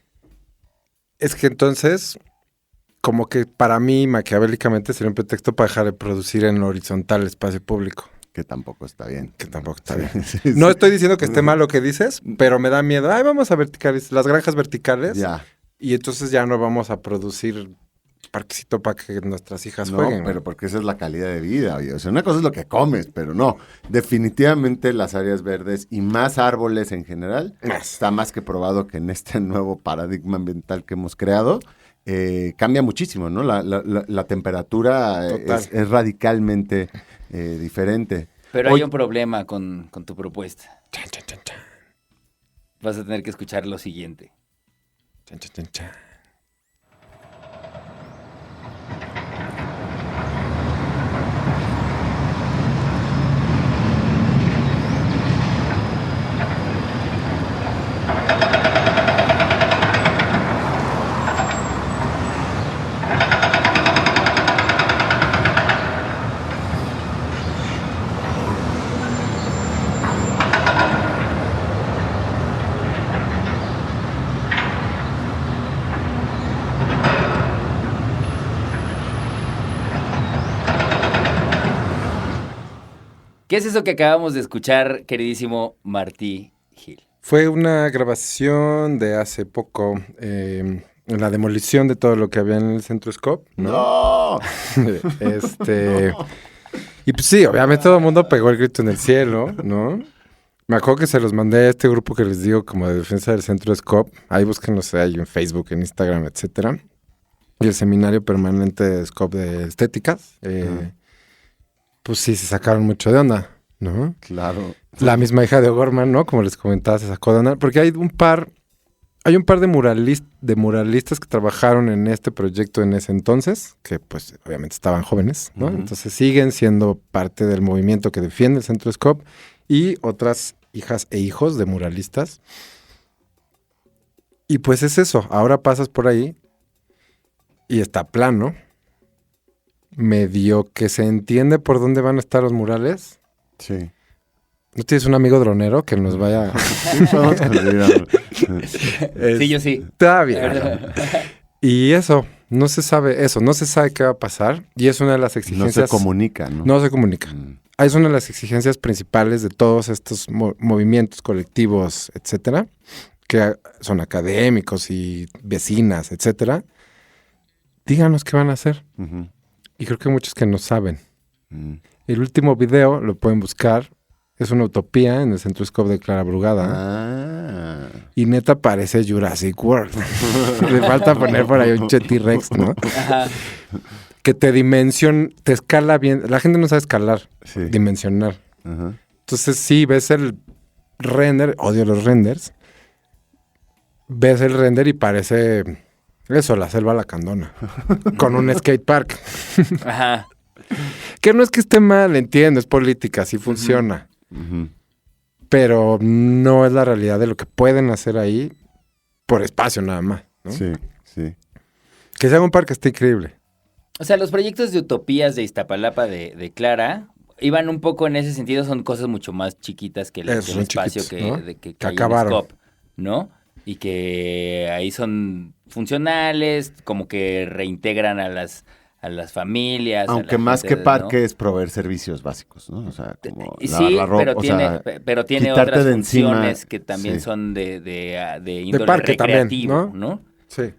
Es que entonces, como que para mí, maquiavélicamente, sería un pretexto para dejar de producir en lo horizontal el espacio público. Que tampoco está bien. Que tampoco está bien. Sí, No sí. estoy diciendo que esté mal lo que dices, pero me da miedo. Ay, vamos a verticalizar las granjas verticales. Ya. Y entonces ya no vamos a producir parquecito para que nuestras hijas No, jueguen. pero porque esa es la calidad de vida, oye. O sea, una cosa es lo que comes, pero no. Definitivamente las áreas verdes y más árboles en general, está más que probado que en este nuevo paradigma ambiental que hemos creado, cambia muchísimo, ¿no? La temperatura es radicalmente diferente. Pero hay un problema con tu propuesta. Chan, chan, chan, chan. Vas a tener que escuchar lo siguiente. Chan, chan, chan, chan. ¿Qué es eso que acabamos de escuchar, queridísimo Martí Gil? Fue una grabación de hace poco, en la demolición de todo lo que había en el Centro Scope, ¿no? ¡No! Y pues sí, obviamente todo el mundo pegó el grito en el cielo, ¿no? Me acuerdo que se los mandé a este grupo que les digo como de defensa del Centro Scope. Ahí búsquenlos ahí en Facebook, en Instagram, etcétera. Y el seminario permanente de Scope de estéticas. Pues sí, se sacaron mucho de onda, ¿no? Claro. La misma hija de O'Gorman, ¿no? Como les comentaba, se sacó de onda. Porque hay un par de muralistas que trabajaron en este proyecto en ese entonces, que pues obviamente estaban jóvenes, ¿no? Uh-huh. Entonces siguen siendo parte del movimiento que defiende el Centro Scope y otras hijas e hijos de muralistas. Y pues es eso, ahora pasas por ahí y está plano. Medio que se entiende por dónde van a estar los murales. Sí. ¿No tienes un amigo dronero que nos vaya...? Vamos a conseguir algo. Sí, yo sí. Está bien. Y eso, no se sabe qué va a pasar. Y es una de las No exigencias... se comunica, ¿no? No se comunica. Mm. Es una de las exigencias principales de todos estos movimientos colectivos, etcétera, que son académicos y vecinas, etcétera. Díganos qué van a hacer. Uh-huh. Y creo que hay muchos que no saben. Mm. El último video, lo pueden buscar, es una utopía en el Centro Scope de Clara Brugada. Ah. Y neta parece Jurassic World. Le falta poner por ahí un T-Rex, ¿no? Ajá. Que te escala bien. La gente no sabe escalar, Sí. dimensionar. Ajá. Entonces sí, ves el render, odio los renders. Ves el render y parece eso, la selva lacandona. Con un skate park. Ajá. Que no es que esté mal, entiendo, es política, sí funciona. Ujú. Pero no es la realidad de lo que pueden hacer ahí por espacio nada más, ¿no? Sí, sí. Que sea un parque está increíble. O sea, los proyectos de utopías de Iztapalapa de Clara, iban un poco en ese sentido, son cosas mucho más chiquitas que el Son espacio chiquitos, ¿no? que Que hay en acabaron. Scop, ¿no? Y que ahí son funcionales, como que reintegran a las familias. a Aunque la más gente, que parque ¿no? es proveer servicios básicos, ¿no? O sea, como lavar Sí, la ropa, pero tiene quitarte otras de encima, funciones que también sí. son de índole parque también, recreativo, ¿no? ¿no? Sí.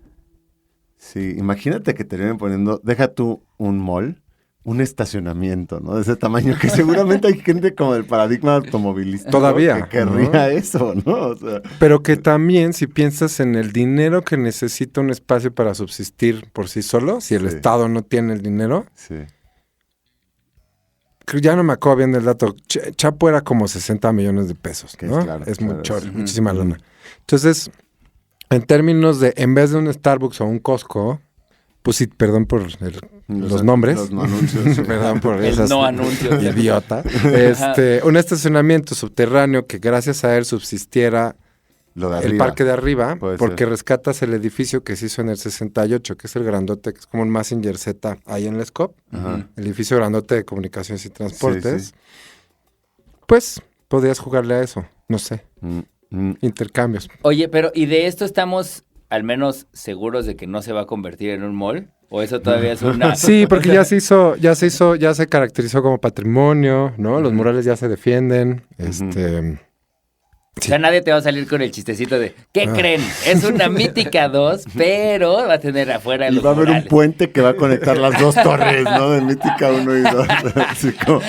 Sí, imagínate que terminen poniendo, deja tú un mall, un estacionamiento, ¿no? De ese tamaño, que seguramente hay gente como del paradigma automovilístico Todavía, que querría ¿no? eso, ¿no? O sea, Pero que también, si piensas en el dinero que necesita un espacio para subsistir por sí solo, si el Sí. Estado no tiene el dinero, sí. ya no me acuerdo bien del dato. Chapo era como 60 millones de pesos, Que ¿no? claro, es claro, mucho, sí. muchísima lana. Entonces, en términos de, en vez de un Starbucks o un Costco, pues sí, perdón por los nombres. Los no anuncios. Sí. Perdón por El esas no anuncio. idiota. Un estacionamiento subterráneo que gracias a él subsistiera Lo de el arriba. parque de arriba, Puede porque ser. rescatas el edificio que se hizo en el 68, que es el grandote, que es como un Mazinger Z ahí en la SCOP, Ajá. el edificio grandote de comunicaciones y transportes. Sí, Pues podrías jugarle a eso, no sé, Mm. intercambios. Oye, pero ¿y de esto estamos al menos seguros de que no se va a convertir en un mall? ¿O eso todavía es una...? Sí, porque ya se caracterizó como patrimonio, ¿no? Los murales ya se defienden, O sea, nadie te va a salir con el chistecito de, ¿qué creen? Es una mítica 2, pero va a tener afuera Y los va a haber un murales. puente que va a conectar las dos torres, ¿no? De Mítica 1 y 2. Así como,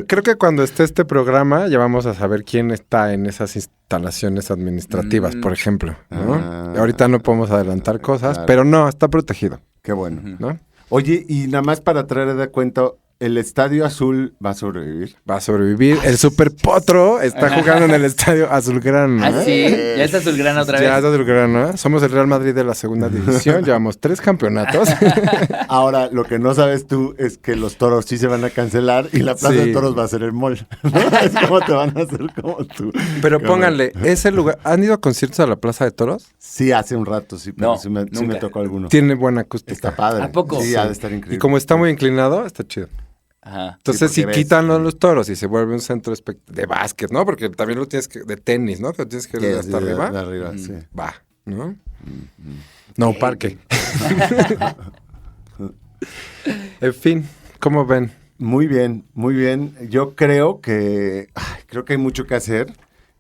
Creo que cuando esté este programa ya vamos a saber quién está en esas instalaciones administrativas, por ejemplo, ¿no? Ah. Ahorita no podemos adelantar cosas, Claro. pero no, está protegido, Qué bueno. ¿no? Oye, y nada más para traer de cuenta, ¿el Estadio Azul va a sobrevivir? Va a sobrevivir. El Super Potro está jugando en el estadio Azulgrana. Ah, sí, ya está Azulgrana otra Ya vez. es Azulgrana. Somos el Real Madrid de la segunda división. Llevamos 3 campeonatos. Ahora, lo que no sabes tú es que los toros sí se van a cancelar y la plaza Sí. de toros va a ser el mall. ¿No? Es como te van a hacer como tú. Pero Qué pónganle, ese lugar. ¿Han ido a conciertos a la Plaza de Toros? Sí, hace un rato, sí, pero No, sí me nunca. tocó alguno. Tiene buena acústica. Está padre. ¿A poco? Sí, Sí. ha de estar increíble. Y como está muy inclinado, está chido. Ajá. Entonces, porque si ves, quitan ¿no? los toros y se vuelve un centro de básquet, ¿no? Porque también lo tienes que, de tenis, ¿no? Que lo tienes que ir hasta de arriba. arriba, sí. Va, ¿no? No, parque. En fin, ¿cómo ven? Muy bien, muy bien. Yo creo que hay mucho que hacer.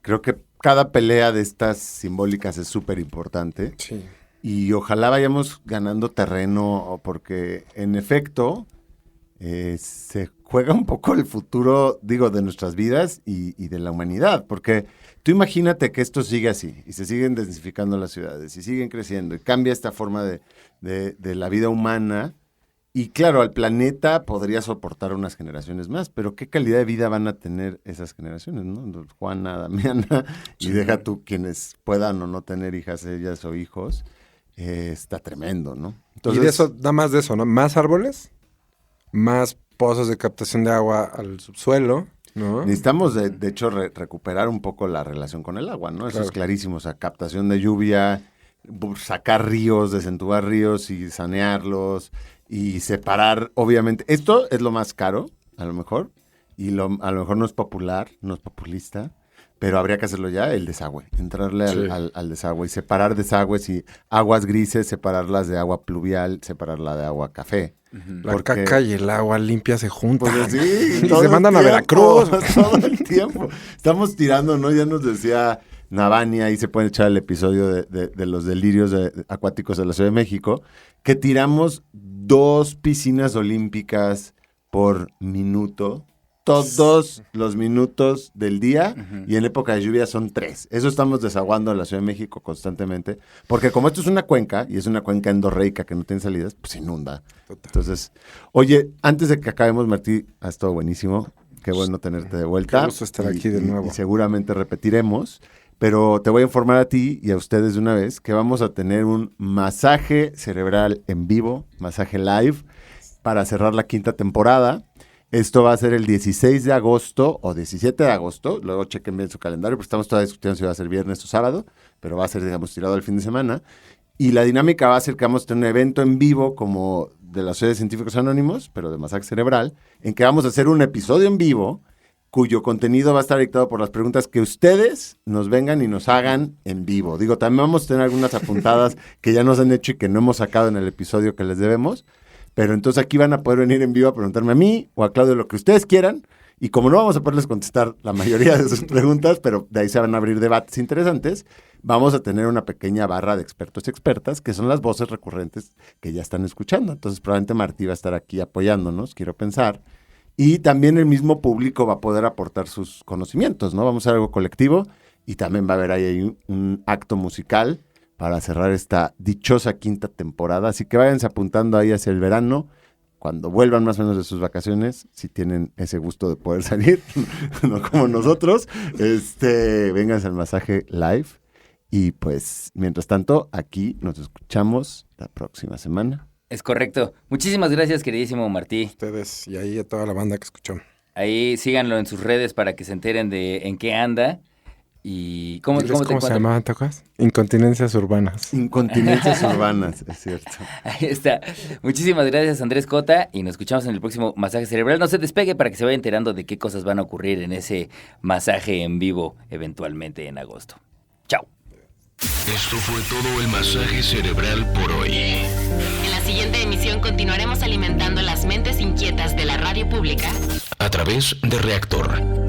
Creo que cada pelea de estas simbólicas es súper importante. Sí. Y ojalá vayamos ganando terreno porque, en efecto, se juega un poco el futuro, digo, de nuestras vidas y de la humanidad. Porque tú imagínate que esto sigue así y se siguen densificando las ciudades y siguen creciendo y cambia esta forma de la vida humana. Y claro, al planeta podría soportar unas generaciones más, pero ¿qué calidad de vida van a tener esas generaciones, no? Juana, Damiana, y deja tú quienes puedan o no tener hijas, ellas o hijos, está tremendo, ¿no? Y de eso, nada más de eso, ¿no? Más árboles, más pozos de captación de agua al subsuelo, ¿no? Necesitamos, de hecho, recuperar un poco la relación con el agua, ¿no? Eso Claro. es clarísimo, o sea, captación de lluvia, sacar ríos, desentubar ríos y sanearlos y separar, obviamente. Esto es lo más caro, a lo mejor, y a lo mejor no es popular, no es populista, pero habría que hacerlo ya, el desagüe, entrarle Sí. al desagüe y separar desagües y aguas grises, separarlas de agua pluvial, separarla de agua café. La Porque- caca y el agua limpia se juntan. Pues sí, y todo se el mandan a tiempo, Veracruz. Todo el tiempo. Estamos tirando, ¿no? Ya nos decía Navani, ahí se puede echar el episodio de los delirios acuáticos de la Ciudad de México, que tiramos 2 piscinas olímpicas por minuto, todos los minutos del día, y en época de lluvia son 3. Eso estamos desaguando en la Ciudad de México constantemente, porque como esto es una cuenca, y es una cuenca endorreica que no tiene salidas, pues inunda. Entonces, oye, antes de que acabemos, Martí, ha estado buenísimo. Qué bueno tenerte de vuelta. Qué gusto estar aquí de nuevo. Y seguramente repetiremos. Pero te voy a informar a ti y a ustedes de una vez que vamos a tener un masaje cerebral en vivo, masaje live, para cerrar la 5ª temporada. Esto va a ser el 16 de agosto o 17 de agosto. Luego chequen bien su calendario, porque estamos todavía discutiendo si va a ser viernes o sábado, pero va a ser, digamos, tirado al fin de semana. Y la dinámica va a ser que vamos a tener un evento en vivo como de la Sociedad de Científicos Anónimos, pero de masaje cerebral, en que vamos a hacer un episodio en vivo cuyo contenido va a estar dictado por las preguntas que ustedes nos vengan y nos hagan en vivo. Digo, también vamos a tener algunas apuntadas que ya nos han hecho y que no hemos sacado en el episodio que les debemos, pero entonces aquí van a poder venir en vivo a preguntarme a mí o a Claudio lo que ustedes quieran, y como no vamos a poderles contestar la mayoría de sus preguntas, pero de ahí se van a abrir debates interesantes, vamos a tener una pequeña barra de expertos y expertas, que son las voces recurrentes que ya están escuchando. Entonces probablemente Martí va a estar aquí apoyándonos, quiero pensar. Y también el mismo público va a poder aportar sus conocimientos, ¿no? Vamos a hacer algo colectivo y también va a haber ahí un acto musical para cerrar esta dichosa quinta temporada. Así que váyanse apuntando ahí hacia el verano, cuando vuelvan más o menos de sus vacaciones, si tienen ese gusto de poder salir, no como nosotros, vénganse al masaje live. Y pues, mientras tanto, aquí nos escuchamos la próxima semana. Es correcto. Muchísimas gracias, queridísimo Martí. Ustedes y ahí a toda la banda que escuchó. Ahí síganlo en sus redes para que se enteren de en qué anda. ¿Y cómo ¿Cómo se encuentran? llama, te acuerdas? Incontinencias urbanas. Incontinencias urbanas, es cierto. Ahí está. Muchísimas gracias, Andrés Cota, y nos escuchamos en el próximo masaje cerebral. No se despegue para que se vaya enterando de qué cosas van a ocurrir en ese masaje en vivo eventualmente en agosto. Chao. Esto fue todo el masaje cerebral por hoy. En la siguiente emisión continuaremos alimentando las mentes inquietas de la radio pública A través de Reactor